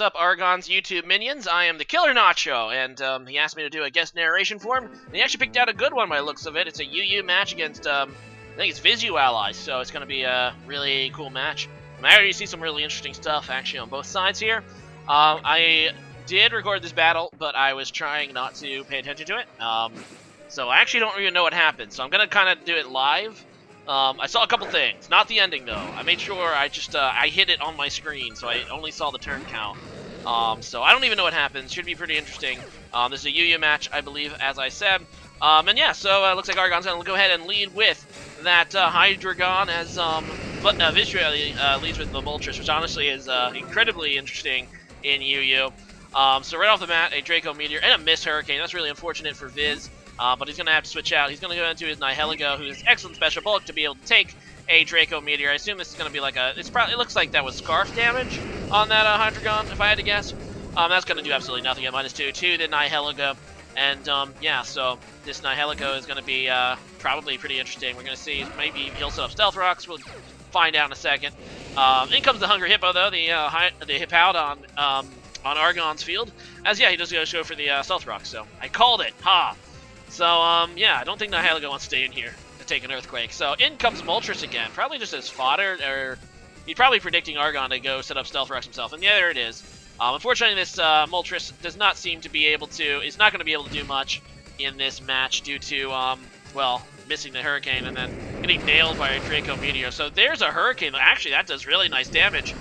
up, Argon's YouTube minions? I am TheKillerNacho, and he asked me to do a guest narration for him, and he actually picked out a good one by the looks of it. It's a UU match against, I think it's Vizually, so it's going to be a really cool match. I already see some really interesting stuff, actually, on both sides here. I did record this battle, but I was trying not to pay attention to it, so I actually don't even know what happened, so I'm going to kind of do it live. I saw a couple things, not the ending though. I made sure I just, I hit it on my screen, so I only saw the turn count. So I don't even know what happens. Should be pretty interesting. This is a UU match, I believe, as I said. And yeah, so it looks like Argon's gonna go ahead and lead with that Hydreigon as, Vizually leads with the Moltres, which honestly is incredibly interesting in UU. So right off the bat, a Draco Meteor and a Mist Hurricane. That's really unfortunate for Viz. But he's going to have to switch out. He's going to go into his Nihilego, who has excellent special bulk to be able to take a Draco Meteor. I assume this is going to be like a... It looks like that was Scarf damage on that Hydreigon, if I had to guess. That's going to do absolutely nothing at -2 to the Nihilego. And, yeah, so this Nihilego is going to be probably pretty interesting. We're going to see maybe he'll set up Stealth Rocks. We'll find out in a second. In comes the Hungry Hippo, though, the Hippowdon on Argon's field. As, yeah, he does go for the Stealth Rocks, so I called it. Ha! So, yeah, I don't think Nihilego wants to stay in here to take an Earthquake. So, in comes Moltres again, probably just as fodder, or he's probably predicting Argon to go set up Stealth Rocks himself. And yeah, there it is. Unfortunately, this Moltres does not seem to be able to, is not going to be able to do much in this match due to, well, missing the Hurricane and then getting nailed by a Draco Meteor. So there's a Hurricane. Actually, that does really nice damage.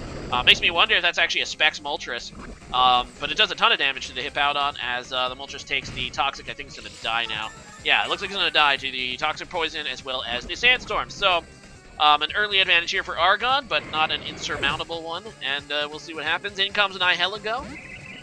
Makes me wonder if that's actually a Specs Moltres. But it does a ton of damage to the Hippowdon as the Moltres takes the Toxic. I think it's going to die now. Yeah, it looks like it's going to die to the Toxic Poison as well as the Sandstorm. So, an early advantage here for Argon, but not an insurmountable one. And we'll see what happens. In comes Nihilego.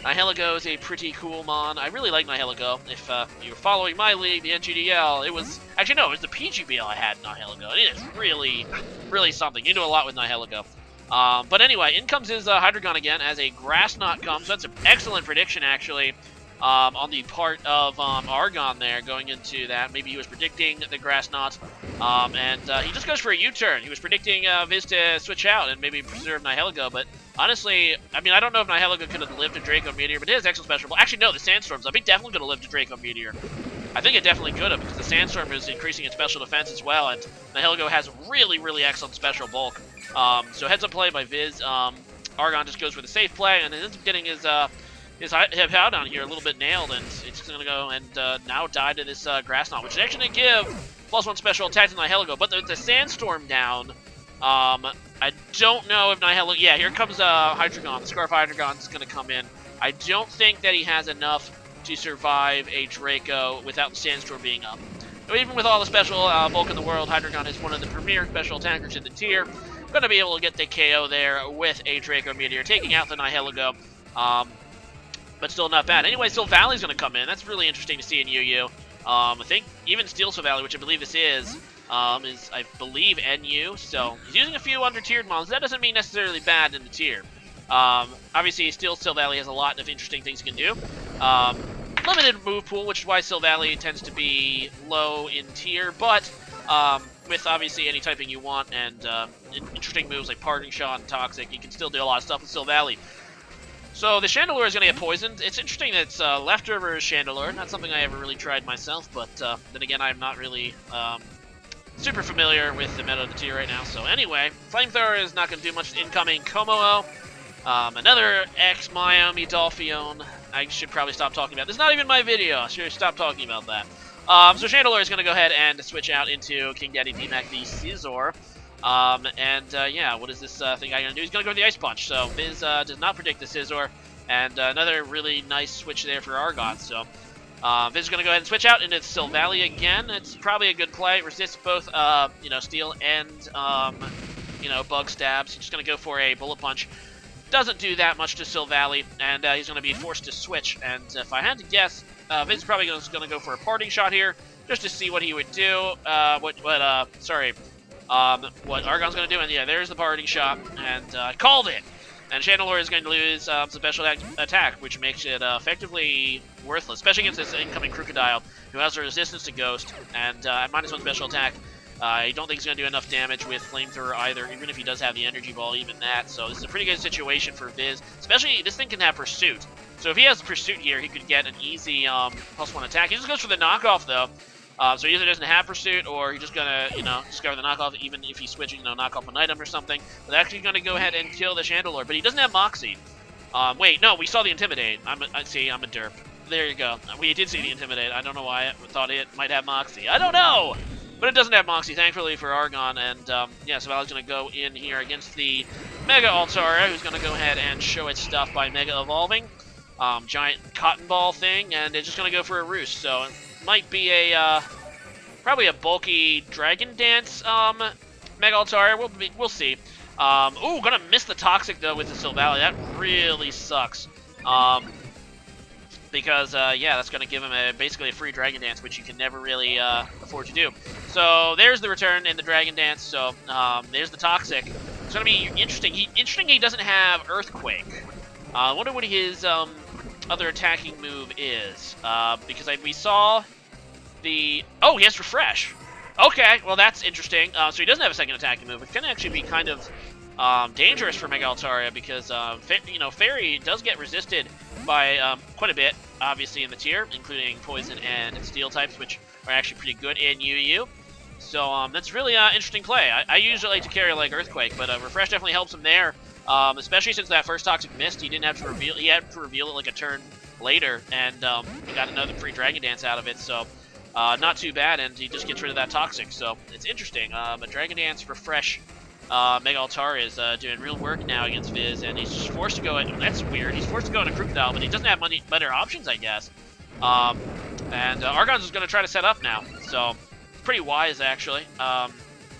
Nihilego is a pretty cool mon. I really like Nihilego. If you were following my league, the NGDL, it was... Actually, no, it was the PGBL I had Nihilego. And it is really, really something. You do a lot with Nihilego. But anyway, in comes his Hydreigon again as a Grass Knot comes. That's an excellent prediction, actually, on the part of Argon there going into that. Maybe he was predicting the Grass Knot, and he just goes for a U-turn. He was predicting Viz to switch out and maybe preserve Nihilego, but honestly, I mean, I don't know if Nihilego could have lived a Draco Meteor, but it is excellent special. Actually, no, the Sandstorms. I think definitely could have lived a Draco Meteor. I think it definitely could have, because the Sandstorm is increasing its special defense as well, and Nihilego has really, really excellent special bulk. So heads up play by Viz. Argon just goes for the safe play, and ends up getting his Hippowdon here a little bit nailed, and it's going to go and now die to this Grass Knot, which is actually going to give +1 special attack to Nihilego. But the Sandstorm down, I don't know if Nihilego... Yeah, here comes Hydreigon. The Scarf Hydreigon is going to come in. I don't think that he has enough to survive a Draco without the Sandstorm being up. Even with all the special bulk in the world, Hydreigon is one of the premier special attackers in the tier. Going to be able to get the KO there with a Draco Meteor, taking out the Nihilego, but still not bad. Anyway, Silvalley's going to come in. That's really interesting to see in UU. I think even Steel Silvally, which I believe this is I believe, NU, so he's using a few under-tiered mons. That doesn't mean necessarily bad in the tier. Obviously, Steel Silvally has a lot of interesting things he can do. Limited move pool, which is why Silvally tends to be low in tier, but with obviously any typing you want and interesting moves like Parting Shot and Toxic, you can still do a lot of stuff with Silvally. So the Chandelure is going to get poisoned. It's interesting that it's leftover Chandelure, not something I ever really tried myself, but then again, I'm not really super familiar with the meta of the tier right now. So anyway, Flamethrower is not going to do much. Incoming kommo-o. Another ex-Miami Dolphion. I should probably stop talking about this. It's not even my video. I should stop talking about that. So Chandelure is going to go ahead and switch out into King Daddy DMAC the Scizor. Yeah, what is this thing I'm going to do? He's going to go for the Ice Punch. So Viz does not predict the Scizor. And another really nice switch there for Argon. So Viz is going to go ahead and switch out into Silvally again. It's probably a good play. It resists both, Steel and, Bug Stabs. He's just going to go for a Bullet Punch. Doesn't do that much to Silvally, and he's going to be forced to switch. And if I had to guess, Vin's probably going to go for a Parting Shot here, just to see what he would do. What Argon's going to do. And yeah, there's the Parting Shot, and I called it. And Chandelure is going to lose some special attack, which makes it effectively worthless, especially against this incoming Crocodile, who has a resistance to Ghost, and -1 special attack. I don't think he's going to do enough damage with Flamethrower either, even if he does have the Energy Ball, even that. So this is a pretty good situation for Viz, especially this thing can have Pursuit. So if he has Pursuit here, he could get an easy +1 attack. He just goes for the knockoff, though. So he either doesn't have Pursuit, or he's just going to, discover the knockoff, even if he's switching, knock off an item or something. But actually going to go ahead and kill the Chandelure, but he doesn't have Moxie. Wait, no, we saw the Intimidate. I'm a derp. There you go. We did see the Intimidate. I don't know why I thought it might have Moxie. I don't know! But it doesn't have Moxie, thankfully, for Argon. And, yeah, so Valley's going to go in here against the Mega Altaria, who's going to go ahead and show its stuff by Mega Evolving. Giant cotton ball thing, and it's just going to go for a Roost. So it might be a, probably a bulky Dragon Dance, Mega Altaria. We'll see. Ooh, gonna miss the Toxic, though, with the Silvally. That really sucks. Because, yeah, that's going to give him basically a free Dragon Dance, which you can never really afford to do. So there's the return in the Dragon Dance. So there's the Toxic. It's going to be interesting. He doesn't have Earthquake. I wonder what his other attacking move is. Because we saw the... Oh, he has Refresh. Okay, well, that's interesting. So he doesn't have a second attacking move, which can actually be kind of dangerous for Mega Altaria because, Fairy does get resisted by quite a bit, obviously, in the tier, including Poison and Steel types, which are actually pretty good in UU. So that's really interesting play. I usually like to carry like Earthquake, but Refresh definitely helps him there, especially since that first Toxic missed. He didn't have to reveal. He had to reveal it like a turn later, and he got another free Dragon Dance out of it. So not too bad, and he just gets rid of that Toxic. So it's interesting. A Dragon Dance Refresh. Mega Altaria is doing real work now against Viz, and he's just forced to go in. That's weird. He's forced to go into Crocodile, but he doesn't have better options, I guess. And Argon's is going to try to set up now, so pretty wise, actually.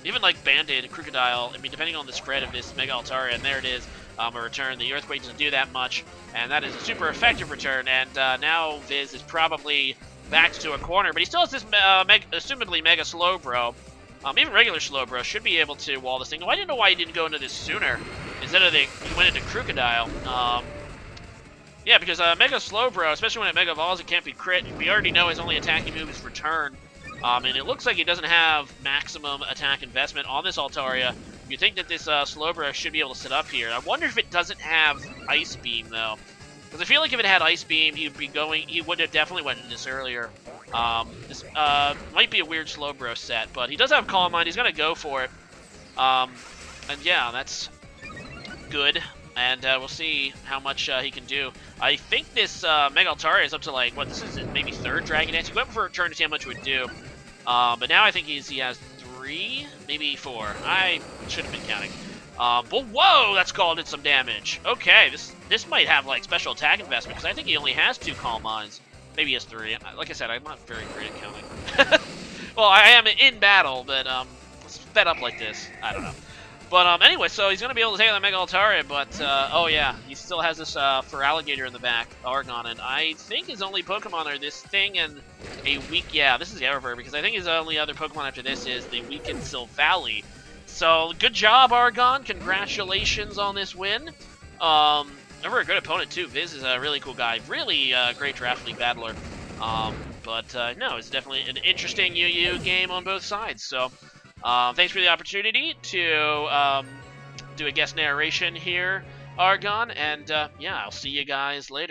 Even like Banded, Crocodile, I mean, depending on the spread of this Mega Altaria, and there it is, a return. The Earthquake doesn't do that much, and that is a super effective return, and now Viz is probably backed to a corner, but he still has this assumedly Mega Slowbro. Even regular Slowbro should be able to wall this thing. I didn't know why he didn't go into this sooner. Instead of he went into Crocodile. Yeah, because Mega Slowbro, especially when it Mega Evolves, it can't be crit. We already know his only attacking move is Return. And it looks like he doesn't have maximum attack investment on this Altaria. You'd think that this Slowbro should be able to sit up here. I wonder if it doesn't have Ice Beam, though. Because I feel like if it had Ice Beam, he would have definitely went into this earlier. This might be a weird Slowbro set, but he does have Calm Mind. He's going to go for it. And yeah, that's good. And we'll see how much he can do. I think this Mega Altaria is up to, like, what, this is maybe third Dragon Dance. He went for a turn to see how much it would do. But now I think he has 3, maybe 4. I should have been counting. But whoa, that scalded some damage. Okay, this might have, like, special attack investment, because I think he only has 2 Calm Minds. Maybe he has 3. Like I said, I'm not very great at counting. Well, I am in battle, but it's fed up like this. I don't know. But anyway, so he's going to be able to take on the Mega Altaria, but oh yeah, he still has this for Alligator in the back, Argon, and I think his only Pokemon are this thing and a weak, yeah, this is Everver, because I think his only other Pokemon after this is the weakened Silvally. So, good job, Argon. Congratulations on this win. Never a good opponent, too. Viz is a really cool guy. Really great Draft League battler. But no, it's definitely an interesting UU game on both sides. So, thanks for the opportunity to do a guest narration here, Argon. And, yeah, I'll see you guys later.